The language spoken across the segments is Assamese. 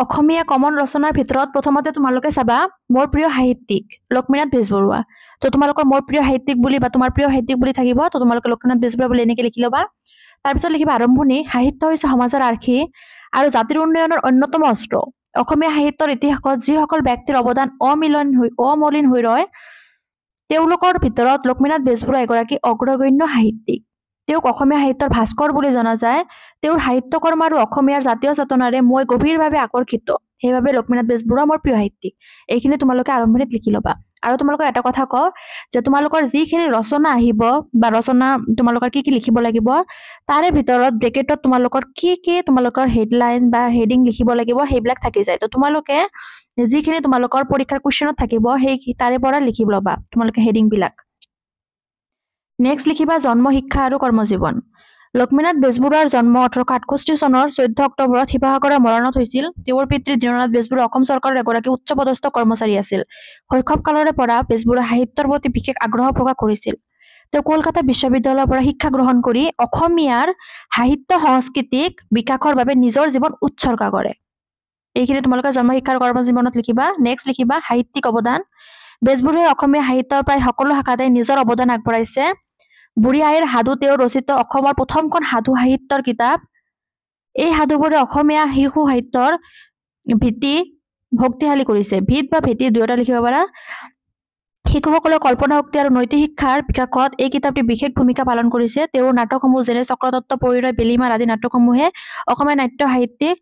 অসমীয়া কমন ৰচনাৰ ভিতৰত প্ৰথমতে তোমালোকে চাবা মোৰ প্ৰিয় সাহিত্যিক লক্ষ্মীনাথ বেজবৰুৱা। তো তোমালোকৰ মোৰ প্ৰিয় সাহিত্যিক বুলি বা তোমাৰ প্ৰিয় সাহিত্যিক বুলি থাকিব, তো তোমালোকে লক্ষ্মীনাথ বেজবৰুৱা বুলি এনেকৈ লিখি ল'বা। তাৰপিছত লিখিবা আৰম্ভণি, সাহিত্য হৈছে সমাজৰ আৰ্হি আৰু জাতিৰ উন্নয়নৰ অন্যতম অস্ত্ৰ। অসমীয়া সাহিত্যৰ ইতিহাসত যিসকল ব্যক্তিৰ অৱদান অমলিন হৈ ৰয়, তেওঁলোকৰ ভিতৰত লক্ষ্মীনাথ বেজবৰুৱা এগৰাকী অগ্ৰগণ্য সাহিত্যিক। তেওঁক অসমীয়া সাহিত্যৰ ভাস্কৰ বুলি জনা যায়। তেওঁৰ সাহিত্যকৰ্ম আৰু অসমীয়াৰ জাতীয় চেতনাৰে মই গভীৰভাৱে আকৰ্ষিত, সেইবাবে লক্ষ্মীনাথ বেজবৰুৱা মোৰ প্ৰিয় সাহিত্যিক। এইখিনি তোমালোকে আৰম্ভণিত লিখি ল'বা। আৰু তোমালোকক এটা কথা কওঁ যে তোমালোকৰ যিখিনি ৰচনা আহিব বা ৰচনা তোমালোকৰ কি কি লিখিব লাগিব, তাৰে ভিতৰত ব্ৰেকেটত তোমালোকৰ কি তোমালোকৰ হেডলাইন বা হেডিং লিখিব লাগিব সেইবিলাক থাকি যায়। তো তোমালোকে যিখিনি তোমালোকৰ পৰীক্ষাৰ কুৱেশ্যনত থাকিব সেই তাৰে পৰা লিখি ল'বা তোমালোকে হেডিংবিলাক। নেক্সট লিখিবা জন্ম, শিক্ষা আৰু কৰ্মজীৱন। লক্ষ্মীনাথ বেজবৰুৱাৰ জন্ম 1868 চনৰ 14 অক্টোবৰত শিৱসাগৰৰ মৰাণত হৈছিল। তেওঁৰ পিতৃ দীননাথ বেজবৰুৱা অসম চৰকাৰৰ এগৰাকী উচ্চপদস্থ কৰ্মচাৰী আছিল। শৈশৱ কালৰে পৰা বেজবৰুৱা সাহিত্যৰ প্ৰতি বিশেষ আগ্ৰহ প্ৰকাশ কৰিছিল। তেওঁ কলকাতা বিশ্ববিদ্যালয়ৰ পৰা শিক্ষা গ্ৰহণ কৰি অসমীয়াৰ সাহিত্য সংস্কৃতিক বিকাশৰ বাবে নিজৰ জীৱন উৎসৰ্গা কৰে। এইখিনি তোমালোকে জন্ম, শিক্ষা আৰু কৰ্মজীৱনত লিখিবা। নেক্সট লিখিবা সাহিত্যিক অৱদান। বেজবৰুৱাই অসমীয়া সাহিত্যৰ প্ৰায় সকলো শাখাতে নিজৰ অৱদান আগবঢ়াইছে। বুঢ়ী আইৰ সাধু তেওঁৰ ৰচিত অসমৰ প্ৰথমখন সাধু সাহিত্যৰ কিতাপ। এই সাধুবোৰে অসমীয়া শিশু সাহিত্যৰ ভীতি শক্তিশালী কৰিছে। ভিত বা ভেটি দুয়োটা লিখিব পাৰা। শিশুসকলৰ কল্পনা শক্তি আৰু নৈতিক শিক্ষাৰ বিকাশত এই কিতাপটি বিশেষ ভূমিকা পালন কৰিছে। তেওঁৰ নাটকসমূহ যেনে চক্ৰতত্ত্ব, পৰিণয়, বেলিমাৰ আদি নাটকসমূহে অসমীয়া নাট্য সাহিত্যিক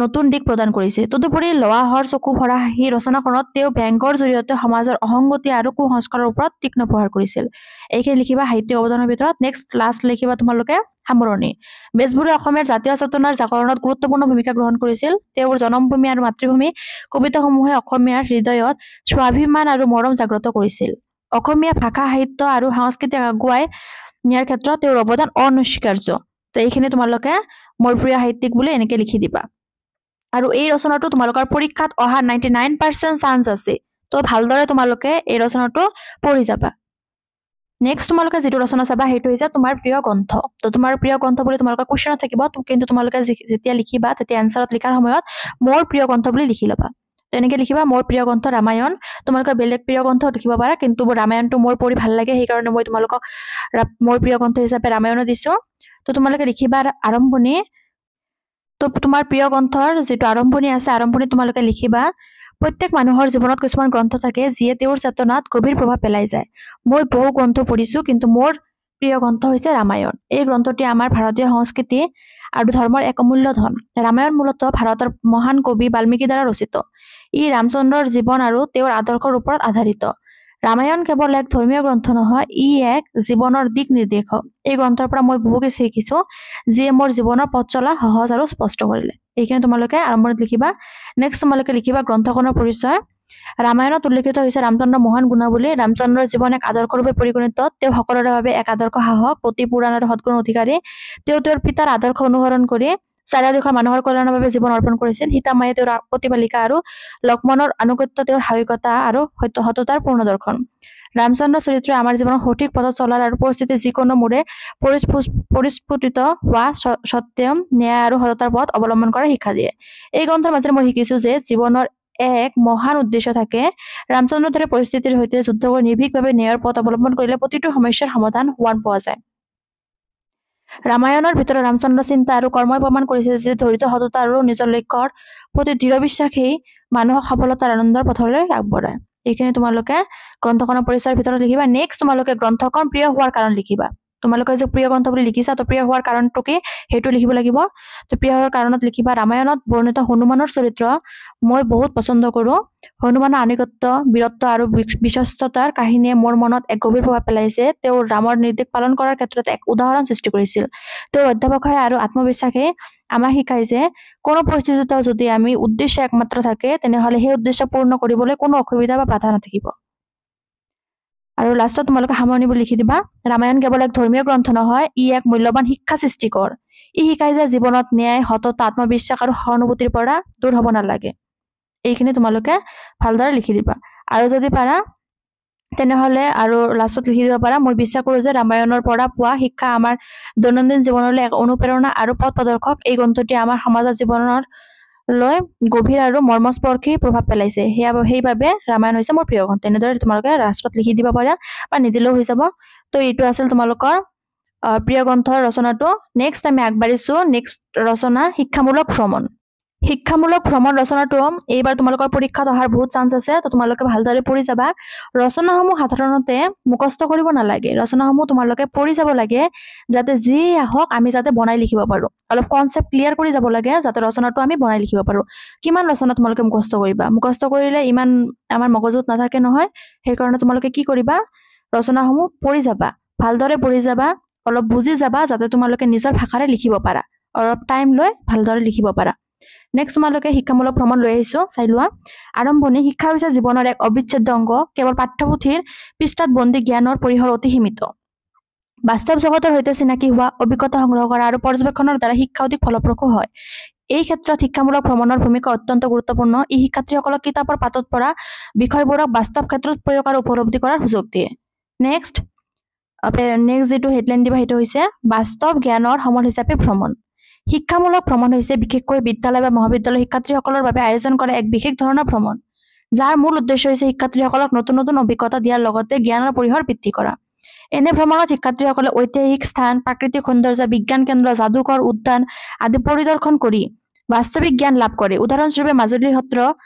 নতুন দিশ প্ৰদান কৰিছে। তদুপৰি লৱাহৰ চকু ভৰা সেই ৰচনাখনত তেওঁ ব্যংগৰ জৰিয়তে সমাজৰ অসংগতি আৰু কুসংস্কাৰৰ ওপৰত তীক্ষ্ণ প্ৰহাৰ কৰিছিল। এইখিনি লিখিবা সাহিত্যিক অৱদানৰ ভিতৰত। নেক্সট লাষ্ট লিখিবা তোমালোকে সামৰণি। বেজবৰুৱাই অসমীয়াৰ জাতীয় চেতনাৰ জাগৰণত গুৰুত্বপূৰ্ণ ভূমিকা গ্ৰহণ কৰিছিল। তেওঁৰ জনমভূমি আৰু মাতৃভূমি কবিতাসমূহে অসমীয়াৰ হৃদয়ত স্বাভিমান আৰু মৰম জাগ্ৰত কৰিছিল। অসমীয়া ভাষা, সাহিত্য আৰু সংস্কৃতিক আগুৱাই নিয়াৰ ক্ষেত্ৰত তেওঁৰ অৱদান অনস্বীকাৰ্য। তো এইখিনি তোমালোকে মোৰ প্ৰিয় সাহিত্যিক বুলি এনেকৈ লিখি দিবা। আৰু এই ৰচনাটো তোমালোকৰ পৰীক্ষাত অহা 99% চান্স আছে। তো ভালদৰে তোমালোকে এই ৰচনাটো পঢ়ি যাবা। নেক্সট তোমালোকে যিটো ৰচনা চাবা সেইটো হৈছে তোমাৰ প্ৰিয় গ্ৰন্থ। তো তোমাৰ প্ৰিয় গ্ৰন্থ বুলি তোমালোকৰ কুৱেশ্যনত থাকিব, কিন্তু তোমালোকে যেতিয়া লিখিবা তেতিয়া এনচাৰত লিখাৰ সময়ত মোৰ প্ৰিয় গ্ৰন্থ বুলি লিখি ল'বা। তেনেকৈ লিখিবা মোৰ প্ৰিয় গ্ৰন্থ ৰামায়ণ। তোমালোকে বেলেগ প্ৰিয় গ্ৰন্থ লিখিব পাৰা, কিন্তু ৰামায়ণটো মোৰ পঢ়ি ভাল লাগে, সেইকাৰণে মই তোমালোকক মোৰ প্ৰিয় গ্ৰন্থ হিচাপে ৰামায়ণো দিছোঁ। তো তোমালোকে লিখিবা আৰম্ভণি। তো তোমাৰ প্ৰিয় গ্ৰন্থৰ যিটো আৰম্ভণি আছে, আৰম্ভণি তোমালোকে লিখিবা প্ৰত্যেক মানুহৰ জীৱনত কিছুমান গ্ৰন্থ থাকে যিয়ে তেওঁৰ চেতনাত গভীৰ প্ৰভাৱ পেলাই যায়। মই বহু গ্ৰন্থ পঢ়িছোঁ, কিন্তু মোৰ প্ৰিয় গ্ৰন্থ হৈছে ৰামায়ণ। এই গ্ৰন্থটি আমাৰ ভাৰতীয় সংস্কৃতি আৰু ধৰ্মৰ এক অমূল্য ধন। ৰামায়ণ মূলতঃ ভাৰতৰ মহান কবি বাল্মীকি দ্বাৰা ৰচিত। ই ৰামচন্দ্ৰৰ জীৱন আৰু তেওঁৰ আদৰ্শৰ ওপৰত আধাৰিত। ৰামায়ণ কেৱল এক ধৰ্মীয় গ্ৰন্থ নহয়, ই এক জীৱনৰ দিক নিৰ্দেশক। এই গ্ৰন্থৰ পৰা মই বহু কিছু শিকিছোঁ, যিয়ে মোৰ জীৱনৰ পথ চলা সহজ আৰু স্পষ্ট কৰিলে। এইখিনি তোমালোকে আৰম্ভণিত লিখিবা। নেক্সট তোমালোকে লিখিবা গ্ৰন্থখনৰ পৰিচয়। ৰামায়ণত উল্লেখিত হৈছে ৰামচন্দ্ৰ মহান গুণাৱলী। ৰামচন্দ্ৰৰ জীৱন এক আদৰ্শৰ ৰূপে পৰিগণিত। তেওঁ সকলোৰে বাবে এক আদৰ্শ সাহস, পতি পুৰাণ আৰু সৎগুণৰ অধিকাৰী। তেওঁ তেওঁৰ পিতাৰ আদৰ্শ অনুসৰণ কৰি চাৰিওদিশৰ মানুহৰ কল্যাণৰ বাবে জীৱন অৰ্পণ কৰিছিল। সীতামায়ে তেওঁৰ প্ৰতিপালিকা আৰু লক্ষ্মণৰ আনুগত্য তেওঁৰ সাহসিকতা আৰু সততাৰ পূৰ্ণদৰ্শন। ৰামচন্দ্ৰ চৰিত্ৰই আমাৰ জীৱনৰ সঠিক পথত চলাৰ আৰু পৰিস্থিতি যিকোনো মোৰে পৰিস্ফুটিত হোৱা সত্যম, ন্যায় আৰু সততাৰ পথ অৱলম্বন কৰাৰ শিক্ষা দিয়ে। এই গ্ৰন্থৰ মাজেৰে মই শিকিছোঁ যে জীৱনৰ এক মহান উদ্দেশ্য থাকে। ৰামচন্দ্ৰৰ দৰে পৰিস্থিতিৰ সৈতে যুদ্ধ কৰি নিৰ্ভীকভাৱে ন্যায়ৰ পথ অৱলম্বন কৰিলে প্ৰতিটো সমস্যাৰ সমাধান পোৱা যায়। ৰামায়ণৰ ভিতৰত ৰামচন্দ্ৰৰ চিন্তা আৰু কৰ্মই প্ৰমাণ কৰিছে যে ধৈৰ্য, সততা আৰু নিজৰ লক্ষ্যৰ প্ৰতি দৃঢ় বিশ্বাসেই মানুহক সফলতাৰ আনন্দৰ পথলৈ আগবঢ়ায়। এইখিনি তোমালোকে গ্ৰন্থখনৰ পৰিচয়ৰ ভিতৰত লিখিবা। নেক্সট তোমালোকে গ্ৰন্থখন প্ৰিয় হোৱাৰ কাৰণ লিখিবা। তোমালোকে যে প্ৰিয় গ্ৰন্থ বুলি লিখিছা, তো প্ৰিয় হোৱাৰ কাৰণটো কি সেইটো লিখিব লাগিব। তো প্ৰিয় হোৱাৰ কাৰণত লিখিবা ৰামায়ণত বৰ্ণিত হনুমানৰ চৰিত্ৰ মই বহুত পচন্দ কৰোঁ। হনুমানৰ আনুগত্য, বীৰত্ব আৰু বিশ্বস্ততাৰ কাহিনীয়ে মোৰ মনত এক গভীৰ প্ৰভাৱ পেলাইছে। তেওঁ ৰামৰ নিৰ্দেশ পালন কৰাৰ ক্ষেত্ৰত এক উদাহৰণ সৃষ্টি কৰিছিল। তেওঁৰ অধ্যাৱসায় আৰু আত্মবিশ্বাসে আমাক শিকায় যে কোনো পৰিস্থিতিত যদি আমি উদ্দেশ্য একমাত্ৰ থাকে, তেনেহ'লে সেই উদ্দেশ্য পূৰ্ণ কৰিবলৈ কোনো অসুবিধা বা বাধা নাথাকিব। আৰু লাষ্টত তোমালোকে সামৰণি বুলি লিখি দিবা ৰামায়ণ কেৱল এক ধৰ্মীয় গ্ৰন্থ নহয়, ই এক মূল্যৱান শিক্ষা সৃষ্টিকৰ। ই শিকায় যে জীৱনত ন্যায়, সততা, আত্মবিশ্বাস আৰু সহানুভূতিৰ পৰা দূৰ হ'ব নালাগে। এইখিনি তোমালোকে ভালদৰে লিখি দিবা। আৰু যদি পাৰা তেনেহ'লে আৰু লাষ্টত লিখি দিব পাৰা মই বিশ্বাস কৰোঁ যে ৰামায়ণৰ পৰা পোৱা শিক্ষা আমাৰ দৈনন্দিন জীৱনলৈ এক অনুপ্ৰেৰণা আৰু পথ প্ৰদৰ্শক। এই গ্ৰন্থটি আমাৰ সমাজৰ জীৱনৰ লৈ গভীৰ আৰু মৰ্মস্পৰ্শী প্ৰভাৱ পেলাইছে সেইবাবে ৰামায়ণ হৈছে মোৰ প্ৰিয় গ্ৰন্থ। এনেদৰে তোমালোকে লাষ্টত লিখি দিব পাৰা বা নিদিলেও হৈ যাব। তো এইটো আছিল তোমালোকৰ প্ৰিয় গ্ৰন্থৰ ৰচনাটো। নেক্সট আমি আগবাঢ়িছো নেক্সট ৰচনা শিক্ষামূলক ভ্ৰমণ। শিক্ষামূলক ভ্ৰমণ ৰচনাটো এইবাৰ তোমালোকৰ পৰীক্ষাত অহাৰ বহুত চান্স আছে। তো তোমালোকে ভালদৰে পঢ়ি যাবা। ৰচনাসমূহ সাধাৰণতে মুখস্থ কৰিব নালাগে, ৰচনাসমূহ তোমালোকে পঢ়ি যাব লাগে, যাতে যি আহক আমি যাতে বনাই লিখিব পাৰো। অলপ কনচেপ্ট ক্লিয়াৰ কৰি যাব লাগে যাতে ৰচনাটো আমি বনাই লিখিব পাৰো। কিমান ৰচনা তোমালোকে মুখস্থ কৰিবা? মুখস্থ কৰিলে ইমান আমাৰ মগজুত নাথাকে নহয়। সেইকাৰণে তোমালোকে কি কৰিবা, ৰচনাসমূহ পঢ়ি যাবা, ভালদৰে পঢ়ি যাবা, অলপ বুজি যাবা, যাতে তোমালোকে নিজৰ ভাষাৰে লিখিব পাৰা, অলপ টাইম লৈ ভালদৰে লিখিব পাৰা। নেক্সট তোমালোকে শিক্ষামূলক ভ্ৰমণ লৈ আহিছো, চাই লোৱা। আৰম্ভণি। শিক্ষা হৈছে জীৱনৰ এক অবিচ্ছেদ্য অংগ। কেৱল পাঠ্যপুথিৰ পৃষ্ঠাত বন্দী জ্ঞানৰ পৰিসৰ অতি সীমিত। বাস্তৱ জগতৰ সৈতে চিনাকি হোৱা, অভিজ্ঞতা সংগ্ৰহ কৰা আৰু পৰ্যবেক্ষণৰ দ্বাৰা শিক্ষা অধিক ফলপ্ৰসূ হয়। এই ক্ষেত্ৰত শিক্ষামূলক ভ্ৰমণৰ ভূমিকা অত্যন্ত গুৰুত্বপূৰ্ণ। ই শিক্ষাৰ্থীসকলক কিতাপৰ পাতত পৰা বিষয়বোৰক বাস্তৱ ক্ষেত্ৰত প্ৰয়োগ আৰু উপলব্ধি কৰাৰ সুযোগ দিয়ে। নেক্সট যিটো হেডলাইন দিবা সেইটো হৈছে বাস্তৱ জ্ঞানৰ সমল হিচাপে ভ্ৰমণ। শিক্ষামূলক ভ্ৰমণ হৈছে বিশেষকৈ বিদ্যালয় বা মহাবিদ্যালয় শিক্ষাৰ্থীসকলৰ বাবে আয়োজন কৰা এক বিশেষ ধৰণৰ ভ্ৰমণ, যাৰ মূল উদ্দেশ্য হৈছে শিক্ষাৰ্থীসকলক নতুন নতুন অভিজ্ঞতা দিয়াৰ লগতে জ্ঞানৰ পৰিসৰ বৃদ্ধি কৰা। এনে ভ্ৰমণত শিক্ষাৰ্থীসকলে ঐতিহাসিক স্থান, প্ৰাকৃতিক সৌন্দৰ্য, বিজ্ঞান কেন্দ্ৰ, যাদুঘৰ, উদ্যান আদি পৰিদৰ্শন কৰি বাস্তৱিক জ্ঞান লাভ কৰে। উদাহৰণস্বৰূপে মাজুলী সত্ৰ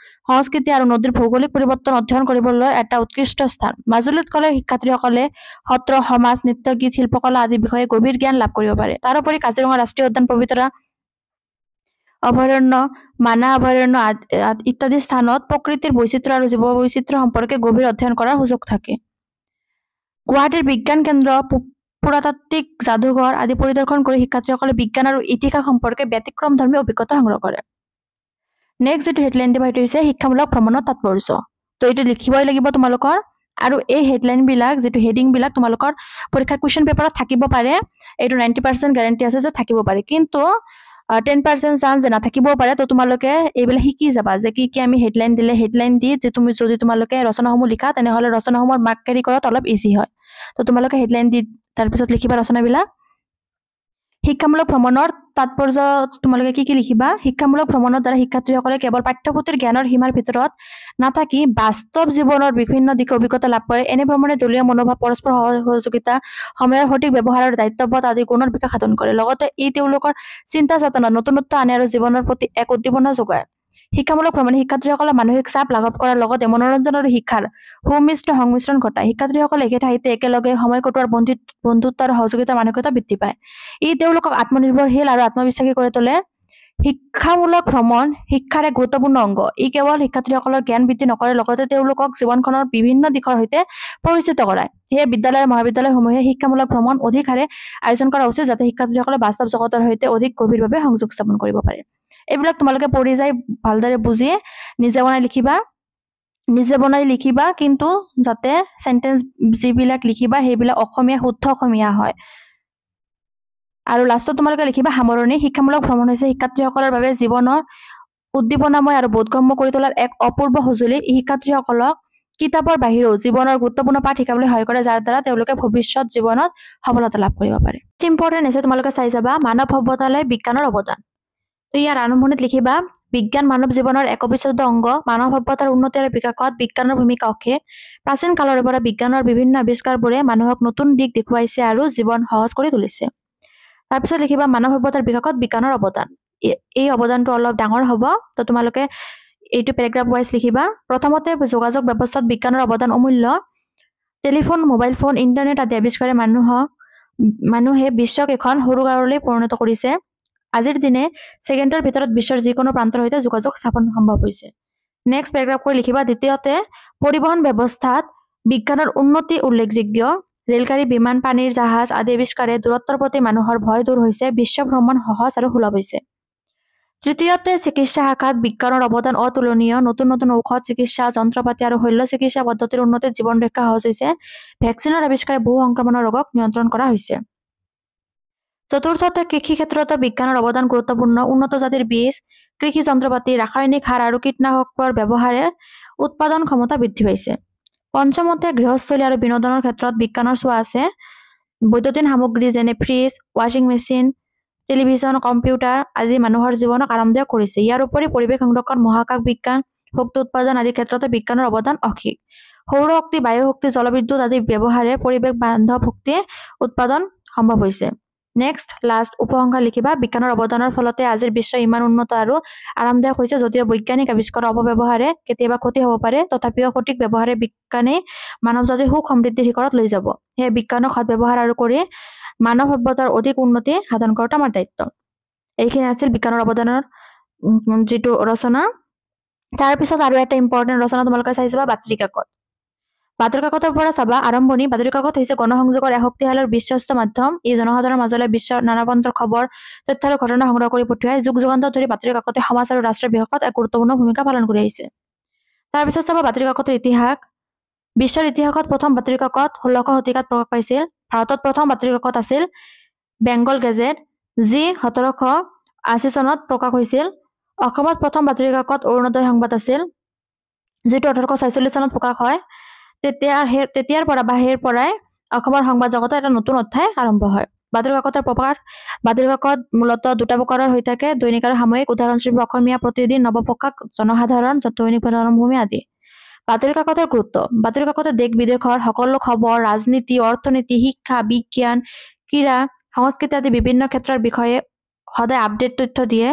সংস্কৃতি আৰু নদীৰ ভৌগোলিক পৰিৱৰ্তন অধ্যয়ন কৰিবলৈ এটা উৎকৃষ্ট স্থান। মাজুলীত গ'লে শিক্ষাৰ্থীসকলে সত্ৰ, সমাজ, নৃত্য, গীত, শিল্পকলা আদিৰ বিষয়ে গভীৰ জ্ঞান লাভ কৰিব পাৰে। তাৰোপৰি কাজিৰঙা ৰাষ্ট্ৰীয় উদ্যান, পবিতৰা অভয়াৰণ্য, মানাহ অভয়াৰণ্য ইত্যাদি স্থানত প্ৰকৃতিৰ বৈচিত্ৰ্য আৰু জীৱ বৈচিত্ৰ্য সম্পৰ্কে গভীৰ অধ্যয়ন কৰাৰ সুযোগ থাকে। গুৱাহাটীৰ বিজ্ঞান কেন্দ্ৰ, পুৰাতাত্ত্বিক যাদুঘৰ আদি পৰিদৰ্শন কৰি শিক্ষাৰ্থীসকলে বিজ্ঞান আৰু ইতিহাস সম্পৰ্কে ব্যতিক্ৰমধৰ্মী অভিজ্ঞতা সংগ্ৰহ কৰে। নেক্সট যিটো হেডলাইন দিবা সেইটো হৈছে শিক্ষামূলক ভ্ৰমণৰ তাৎপৰ্য। তো এইটো লিখিবই লাগিব তোমালোকৰ। আৰু এই হেডলাইন বিলাক যিটো হেডিং বিলাক তোমালোকৰ পৰীক্ষাৰ কুৱেশ্যন পেপাৰত থাকিব পাৰে। এইটো 90% গ্যাৰান্টি আছে যে থাকিব পাৰে, কিন্তু 10% চান্স যে নাথাকিবও পাৰে। তো তোমালোকে এইবিলাক শিকি যাবা যে কি কি আমি হেডলাইন দিলে, হেডলাইন দি যে যদি তোমালোকে ৰচনাসমূহ লিখা তেনেহ'লে ৰচনাসমূহৰ মাৰ্ক কেৰি কৰাত অলপ ইজি হয়। তো তোমালোকে হেডলাইন দি তাৰপিছত লিখিবা ৰচনাবিলাক। শিক্ষামূলক ভ্ৰমণৰ তাৎপৰ্য তোমালোকে কি কি লিখিবা? শিক্ষামূলক ভ্ৰমণৰ দ্বাৰা শিক্ষাৰ্থীসকলে কেৱল পাঠ্যপুথিৰ জ্ঞানৰ সীমাৰ ভিতৰত নাথাকি বাস্তৱ জীৱনৰ বিভিন্ন দিশৰ অভিজ্ঞতা লাভ কৰে। এনে ভ্ৰমণে দলীয় মনোভাৱ, পৰস্পৰ সহযোগিতা, সময়ৰ সঠিক ব্যৱহাৰ আৰু দায়িত্ববোধ আদি গুণৰ বিকাশ সাধন কৰে। লগতে ই তেওঁলোকৰ চিন্তা চেতনা নতুনত্ব আনে আৰু জীৱনৰ প্ৰতি এক উদ্দীপনা যোগায়। শিক্ষামূলক ভ্ৰমণে শিক্ষাৰ্থীসকলে মানসিক চাপ লাঘৱ কৰাৰ লগতে মনোৰঞ্জন আৰু শিক্ষাৰ সংমিশ্ৰণ ঘটায়। শিক্ষাৰ্থীসকলে একে ঠাইতে একেলগে সময় কটোৱাৰ বন্ধুত্ব আৰু সহযোগিতাৰ মানসিকতা বৃদ্ধি পায়। ই তেওঁলোকক আত্মনিৰ্ভৰশীল আৰু আত্মবিশ্বাসী কৰি তোলে। শিক্ষামূলক ভ্ৰমণ শিক্ষাৰ এক গুৰুত্বপূৰ্ণ অংগ। ই কেৱল শিক্ষাৰ্থীসকলৰ জ্ঞান বৃদ্ধি নকৰে, লগতে তেওঁলোকক জীৱনখনৰ বিভিন্ন দিশৰ সৈতে পৰিচিত কৰায়। সেয়ে বিদ্যালয় আৰু মহাবিদ্যালয়সমূহে শিক্ষামূলক ভ্ৰমণ অধিক হাৰে আয়োজন কৰা উচিত, যাতে শিক্ষাৰ্থীসকলে বাস্তৱ জগতৰ সৈতে অধিক গভীৰভাৱে সংযোগ স্থাপন কৰিব পাৰে। এইবিলাক তোমালোকে পঢ়ি যাই ভালদৰে বুজি নিজে বনাই লিখিবা, কিন্তু যাতে সেন্টেন্স যিবিলাক লিখিবা সেইবিলাক অসমীয়া শুদ্ধ অসমীয়া হয়। আৰু লাষ্টত তোমালোকে লিখিবা সামৰণি। শিক্ষামূলক ভ্ৰমণ হৈছে শিক্ষাৰ্থীসকলৰ বাবে জীৱনৰ উদ্দীপনাময় আৰু বোধগম্য কৰি তোলাৰ এক অপূৰ্ব সঁজুলি। ই শিক্ষাৰ্থীসকলক কিতাপৰ বাহিৰেও জীৱনৰ গুৰুত্বপূৰ্ণ পাঠ শিকাবলৈ সহায় কৰে, যাৰ দ্বাৰা তেওঁলোকে ভৱিষ্যত জীৱনত সফলতা লাভ কৰিব পাৰে। ইম্পৰ্টেণ্ট আছে তোমালোকে চাই যাবা মানৱ সভ্যতালৈ বিজ্ঞানৰ অৱদান। ইয়াৰ আৰম্ভণিত লিখিবা বিজ্ঞান মানৱ জীৱনৰ এক অবিচ্ছেদ্য অংগ। মানৱ সভ্যতাৰ উন্নতি আৰু বিকাশত বিজ্ঞানৰ ভূমিকা অশেষ। প্ৰাচীন কালৰ পৰা বিজ্ঞানৰ বিভিন্ন আৱিষ্কাৰবোৰে মানুহক নতুন দিশ দেখুৱাইছে আৰু জীৱন সহজ কৰি তুলিছে। তাৰপিছত লিখিবা মানৱ সভ্যতাৰ বিকাশত বিজ্ঞানৰ অৱদান। এই অৱদানটো অলপ ডাঙৰ হ'ব, তো তোমালোকে এইটো পেৰাগ্ৰাফ ৱাইজ লিখিবা। প্ৰথমতে যোগাযোগ ব্যৱস্থাত বিজ্ঞানৰ অৱদান অমূল্য। টেলিফোন, মোবাইল ফোন, ইণ্টাৰনেট আদি আৱিষ্কাৰে মানুহে বিশ্বক এখন সৰু গাঁৱলৈ পৰিণত কৰিছে। আজিৰ দিনে ছেকেণ্ডৰ ভিতৰত বিশ্বৰ যিকোনো প্ৰান্তৰ সৈতে যোগাযোগ স্থাপন সম্ভৱ হৈছে। নেক্সট পেৰাগ্ৰাফ কৰি লিখিবা দ্বিতীয়তে পৰিবহণ ব্যৱস্থাত বিজ্ঞানৰ উন্নতি উল্লেখযোগ্য। ৰেলগাড়ী, বিমান, পানীৰ জাহাজ আদি আৱিষ্কাৰে দূৰত্বৰ প্ৰতি মানুহৰ ভয় দূৰ হৈছে। বিশ্ব ভ্ৰমণ সহজ আৰু সুলভ হৈছে। তৃতীয়তে চিকিৎসা শাখাত বিজ্ঞানৰ অৱদান অতুলনীয়। নতুন নতুন ঔষধ, চিকিৎসা যন্ত্ৰপাতি আৰু শল্য চিকিৎসা পদ্ধতিৰ উন্নতিত জীৱন ৰক্ষা সহজ হৈছে। ভেকচিনৰ আৱিষ্কাৰে বহু সংক্ৰমণৰ ৰোগক নিয়ন্ত্ৰণ কৰা হৈছে। চতুৰ্থতে কৃষি ক্ষেত্ৰতো বিজ্ঞানৰ অৱদান গুৰুত্বপূৰ্ণ। উন্নত জাতিৰ বীজ, কৃষি যন্ত্ৰপাতি, ৰাসায়নিক সাৰ আৰু কীটনাশকৰ ব্যৱহাৰে উৎপাদন ক্ষমতা বৃদ্ধি পাইছে। পঞ্চমতে গৃহস্থলী আৰু বিনোদনৰ ক্ষেত্ৰত বিজ্ঞানৰ ছোৱা আছে। বৈদ্যুতিন সামগ্ৰী যেনে ফ্ৰিজ, ৱাশ্বিং মেচিন, টেলিভিছন কম্পিউটাৰ আদি মানুহৰ জীৱনক আৰামদায়ক কৰিছে। ইয়াৰ উপৰি পৰিৱেশ সংৰক্ষণ মহাকাশ বিজ্ঞান শক্তি উৎপাদন আদি ক্ষেত্ৰতে বিজ্ঞানৰ অৱদান অসীম। সৌৰ শক্তি বায়ু শক্তি জলবিদ্যুৎ আদি ব্যৱহাৰে পৰিৱেশ বান্ধৱ শক্তি উৎপাদন সম্ভৱ হৈছে। নেক্সট লাষ্ট উপসংহাৰ লিখিবা বিজ্ঞানৰ অৱদানৰ ফলতে আজিৰ বিশ্ব ইমান উন্নত আৰু আৰামদায়ক হৈছে। যদিও বৈজ্ঞানিক আৱিষ্কাৰৰ অপব্যৱহাৰে কেতিয়াবা ক্ষতি হ'ব পাৰে তথাপিও সঠিক ব্যৱহাৰে বিজ্ঞানে মানৱ জাতিক সুখ সমৃদ্ধিৰ শিখৰত লৈ যাব। সেয়ে বিজ্ঞানক সৎব্যৱহাৰ আৰু কৰি মানৱ সভ্যতাৰ অধিক উন্নতি সাধন কৰাটো আমাৰ দায়িত্ব। এইখিনি আছিল বিজ্ঞানৰ অৱদানৰ যিটো ৰচনা। তাৰপিছত আৰু এটা ইম্পৰ্টেণ্ট ৰচনা তোমালোকে চাই যাবা বাতৰি কাকত। বাতৰি কাকতৰ পৰা চাবা আৰম্ভণি। বাতৰি কাকত হৈছে গণসংযোগৰ এক শক্তিশালী আৰু বিশ্বস্ত মাধ্যম। ই জনসাধাৰণৰ মাজলৈ বিশ্বৰ নানা প্ৰান্তৰ খবৰ তথ্য আৰু ঘটনা সংগ্ৰহ কৰি পঠিয়ায়। যুগ যুগান্তৰ ধৰি বাতৰি কাকতে সমাজ আৰু ৰাষ্ট্ৰৰ বিকাশত এক গুৰুত্বপূৰ্ণ ভূমিকা পালন কৰি আহিছে। তাৰপিছত চাবা বাতৰি কাকতৰ ইতিহাস। বিশ্বৰ ইতিহাসত প্ৰথম বাতৰি কাকত 16শ শতিকাত প্ৰকাশ পাইছিল। ভাৰতত প্ৰথম বাতৰি কাকত আছিল বেংগল গেজেট, যি 1780 চনত প্ৰকাশ হৈছিল। অসমত প্ৰথম বাতৰি কাকত অৰুণোদয় সংবাদ আছিল, যিটো 1846 চনত প্ৰকাশ হয়। তেতিয়াৰ পৰাই অসমৰ সংবাদ জগতৰ এটা নতুন অধ্যায় আৰম্ভ হয়। বাতৰি কাকতৰ প্ৰকাৰ। বাতৰি কাকত মূলতঃ দুটা প্ৰকাৰৰ হৈ থাকে, দৈনিক আৰু সাময়িক। উদাহৰণস্বৰূপে অসমীয়া প্ৰতিদিন, নৱপ্ৰকাশ, জনসাধাৰণ, দৈনিক জনমভূমি আদি। বাতৰি কাকতৰ গুৰুত্ব। বাতৰি কাকতে দেশ বিদেশৰ সকলো খবৰ, ৰাজনীতি, অৰ্থনীতি, শিক্ষা, বিজ্ঞান, ক্ৰীড়া, সংস্কৃতি আদি বিভিন্ন ক্ষেত্ৰৰ বিষয়ে সদায় আপডেট তথ্য দিয়ে।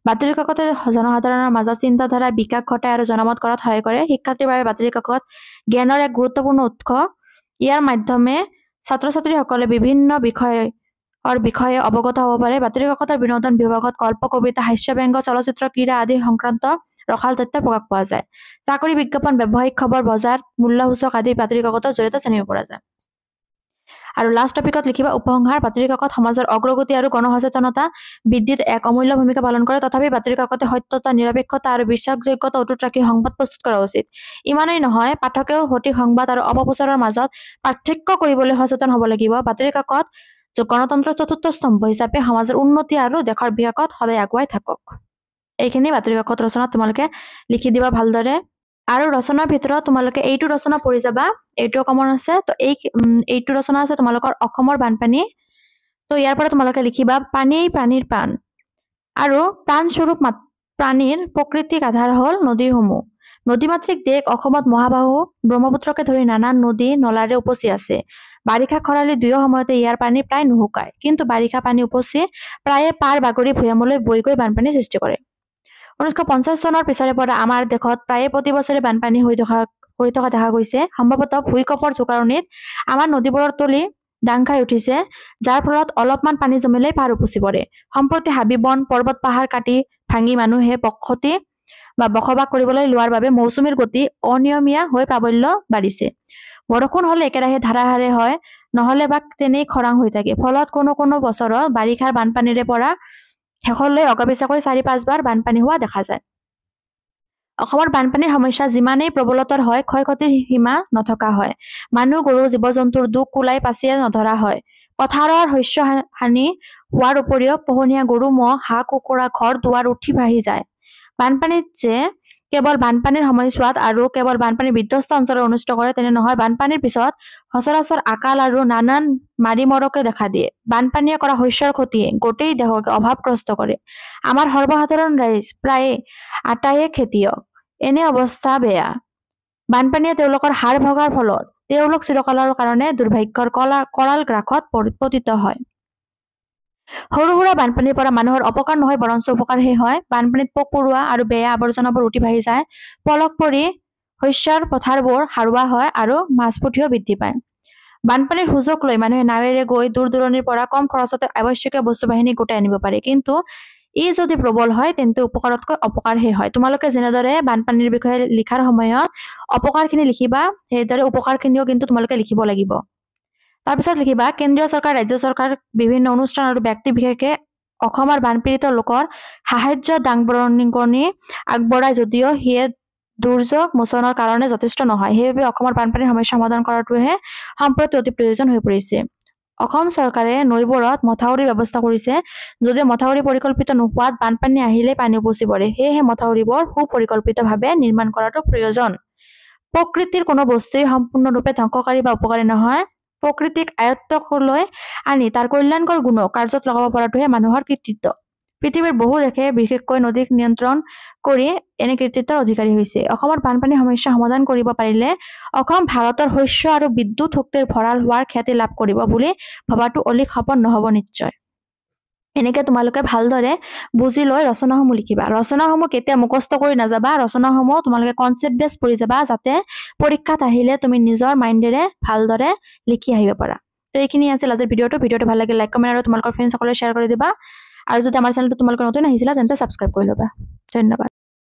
বাতৰি কাকতে জনসাধাৰণৰ মাজত চিন্তাধাৰা বিকাশ ঘটায় আৰু জনমত কৰাত সহায় কৰে। শিক্ষাৰ্থীৰ বাবে বাতৰি কাকত জ্ঞানৰ এক গুৰুত্বপূৰ্ণ উৎস। ইয়াৰ মাধ্যমে ছাত্ৰ ছাত্ৰীসকলে বিভিন্ন বিষয়ে অৱগত হ'ব পাৰে। বাতৰি কাকতৰ বিনোদন বিভাগত গল্প, কবিতা, হাস্য, ব্যংগ, চলচ্চিত্ৰ, ক্ৰীড়া আদি সংক্ৰান্ত ৰসাল তথ্য প্ৰকাশ পোৱা যায়। চাকৰি বিজ্ঞাপন, ব্যৱসায়িক খবৰ, বজাৰ মূল্য সূচক আদি বাতৰি কাকতৰ জৰিয়তে জানিব পৰা যায়। আৰু লাষ্ট টপিকত লিখিবা উপসংহাৰ। বাতৰি কাকত সমাজৰ অগ্ৰগতি আৰু গণসচেতনতা বৃদ্ধিত এক অমূল্য ভূমিকা পালন কৰে। তথাপি বাতৰি কাকতে সত্যতা, নিৰপেক্ষতা আৰু বিশ্বাসযোগ্যতা অটুট ৰাখি সংবাদ প্ৰস্তুত কৰা উচিত। ইমানেই নহয়, পাঠকেও সঠিক সংবাদ আৰু অপপ্ৰচাৰৰ মাজত পাৰ্থক্য কৰিবলৈ সচেতন হ'ব লাগিব। বাতৰি কাকত গণতন্ত্ৰৰ চতুৰ্থ স্তম্ভ হিচাপে সমাজৰ উন্নতি আৰু দেশৰ বিকাশত সদায় আগুৱাই থাকক। এইখিনি বাতৰি কাকত ৰচনা তোমালোকে লিখি দিবা ভালদৰে। আৰু ৰচনাৰ ভিতৰত তোমালোকে এইটো ৰচনা পঢ়ি যাবা, এইটো কমন আছে। তো এইটো ৰচনা আছে তোমালোকৰ অসমৰ বানপানী। তো ইয়াৰ পৰা তোমালোকে লিখিবা পানীয়েই প্ৰাণীৰ প্ৰাণ আৰু প্ৰাণস্বৰূপ প্ৰাণীৰ প্ৰকৃতিক আধাৰ হ'ল নদীসমূহ। নদীমাতৃক দেশ অসমত মহাবাহু ব্ৰহ্মপুত্ৰকে ধৰি নানান নদী নলাৰে উপচি আছে। বাৰিষা খৰালি দুয়ো সময়তে ইয়াৰ পানী প্ৰায় নুশুকায়, কিন্তু বাৰিষা পানী উপচি প্ৰায়ে পাৰ বাগৰি ভৈয়ামলৈ বৈ গৈ বানপানী সৃষ্টি কৰে। 1950 চনৰ পিছৰে পৰা আমাৰ দেশত প্ৰায়ে প্ৰতি বছৰে বানপানী হৈ থকা দেখা গৈছে। সম্ভৱতঃ ভূঁইকঁপৰ জোকাৰণিত আমাৰ নদীবোৰৰ তলি দাং খাই উঠিছে, যাৰ ফলত অলপমান পানী জমিলেই পাৰ উপচি পৰে। সম্প্ৰতি হাবি বন পৰ্বত পাহাৰ কাটি ভাঙি মানুহে বসবাস কৰিবলৈ লোৱাৰ বাবে মৌচুমীৰ গতি অনিয়মীয়া হৈ প্ৰাবল্য বাঢ়িছে। বৰষুণ হলে একেৰাহে ধাৰাসাৰে হয়, নহলে বা তেনেই খৰাং হৈ থাকে। ফলত কোনো বছৰত বাৰিষাৰ বানপানীৰে পৰা শেষলৈ অগবিচাকৈ 4-5 বাৰ বানপানী হোৱা দেখা যায়। অসমৰ বানপানীৰ সমস্যা যিমানেই প্ৰবলতৰ হয়, ক্ষয় ক্ষতিৰ সীমা নথকা হয়। মানুহ, গৰু, জীৱ-জন্তুৰ দুখ কুলাই পাচিয়ে নধৰা হয়। পথাৰৰ শস্য হানি হোৱাৰ উপৰিও পোহনীয়া গৰু, ম'হ, হাঁহ, কুকুৰা, ঘৰ দুৱাৰ উঠি ভাহি যায়। বানপানীত যে কেৱল বানপানীৰ সময়ছোৱাত আৰু কেৱল বানপানী বিধ্বস্ত অঞ্চলৰ অনিষ্ট কৰে তেনে নহয়, বানপানীৰ পিছত সচৰাচৰ আকাল আৰু নানান মাৰিমৰকে দেখা দিয়ে। বানপানীয়ে কৰা শস্যৰ ক্ষতিয়ে গোটেই দেশকে অভাৱগ্ৰস্ত কৰে। আমাৰ সৰ্বসাধাৰণ ৰাইজ প্ৰায়ে আটায়ে খেতিয়ক। এনে অৱস্থা বেয়া। বানপানীয়ে তেওঁলোকৰ হাড় ভগাৰ ফলত তেওঁলোক চিৰকালৰ কাৰণে দুৰ্ভাগ্যৰ কৰাল গ্ৰাসত পতিত হয়। সৰু সুৰা বানপানীৰ পৰা মানুহৰ অপকাৰ নহয়, বৰঞ্চ উপকাৰহে হয়। বানপানীত পোক পৰুৱা আৰু বেয়া আৱৰ্জনাবোৰ উঠি ভাহি যায়। পলস পৰি শস্যৰ পথাৰবোৰ সাৰুৱা হয় আৰু মাছ পুঠিও বৃদ্ধি পায়। বানপানীৰ সুযোগ লৈ মানুহে নাৱেৰে গৈ দূৰ দূৰণিৰ পৰা কম খৰচতে আৱশ্যকীয় বস্তু বাহিনী গোটাই আনিব পাৰে, কিন্তু ই যদি প্ৰবল হয় তেন্তে উপকাৰতকৈ অপকাৰহে হয়। তোমালোকে যেনেদৰে বানপানীৰ বিষয়ে লিখাৰ সময়ত অপকাৰখিনি লিখিবা, সেইদৰে উপকাৰখিনিও কিন্তু তোমালোকে লিখিব লাগিব। তাৰপিছত লিখিবা কেন্দ্ৰীয় চৰকাৰ, ৰাজ্য চৰকাৰ, বিভিন্ন অনুষ্ঠান আৰু ব্যক্তি বিশেষে অসমৰ বানপীড়িত লোকৰ সাহায্য দান-বৰঙণি আগবঢ়ায় যদিও সিয়ে দুৰ্যোগ মোচনৰ কাৰণে যথেষ্ট নহয়। সেইবাবে অসমৰ বানপানীৰ সমস্যা সমাধান কৰাটোহে সম্প্ৰতি অতি প্ৰয়োজন হৈ পৰিছে। অসম চৰকাৰে নৈবোৰত মথাউৰিৰ ব্যৱস্থা কৰিছে, যদিও মথাউৰি পৰিকল্পিত নোহোৱাত বানপানী আহিলে পানী উপচি পৰে। সেয়েহে মথাউৰিবোৰ সুপৰিকল্পিতভাৱে নিৰ্মাণ কৰাটো প্ৰয়োজন। প্ৰকৃতিৰ কোনো বস্তুৱেই সম্পূৰ্ণৰূপে ধ্বংসকাৰী বা উপকাৰী নহয়। প্ৰকৃতিক আয়ত্তলৈ আনি তাৰ কল্যাণকৰ গুণ কাৰ্যত লগাব পৰাটোহে মানুহৰ কৃতিত্ব পৃথিৱীৰ বহু দেশে বিশেষকৈ নদীক নিয়ন্ত্ৰণ কৰি এনে কৃতিত্বৰ অধিকাৰী হৈছে অসমৰ বানপানী সমস্যা সমাধান কৰিব পাৰিলে অসম ভাৰতৰ শস্য আৰু বিদ্যুৎ শক্তিৰ ভঁৰাল হোৱাৰ খ্যাতি লাভ কৰিব বুলি ভবাটো অলিক সপোন নহব নিশ্চয় এনেকে তোমালোকে ভালদৰে বুজি লৈ ৰচনাসমূহ লিখিবা ৰচনাসমূহ কেতিয়া মুখস্থ কৰি নাযাবা ৰচনাসমূহ তোমালোকে কনসেপ্ট বেস পঢ়ি যাবা যাতে পৰীক্ষাত আহিলে তুমি নিজৰ মাইন্ডেৰে ভালদৰে লিখি আহিব পাৰা তো এইখিনি আছিল আজিৰ ভিডিওটো ভাল লাগিলে লাইক কমেন্ট আৰু তোমালোকৰ ফ্ৰেণ্ডসকলক শ্বেয়াৰ কৰি দিবা আৰু যদি আমাৰ চেনেলটো তোমালোকৰ নতুন আহিছিলা তেন্তে সাবস্ক্ৰাইব কৰি ল'বা ধন্যবাদ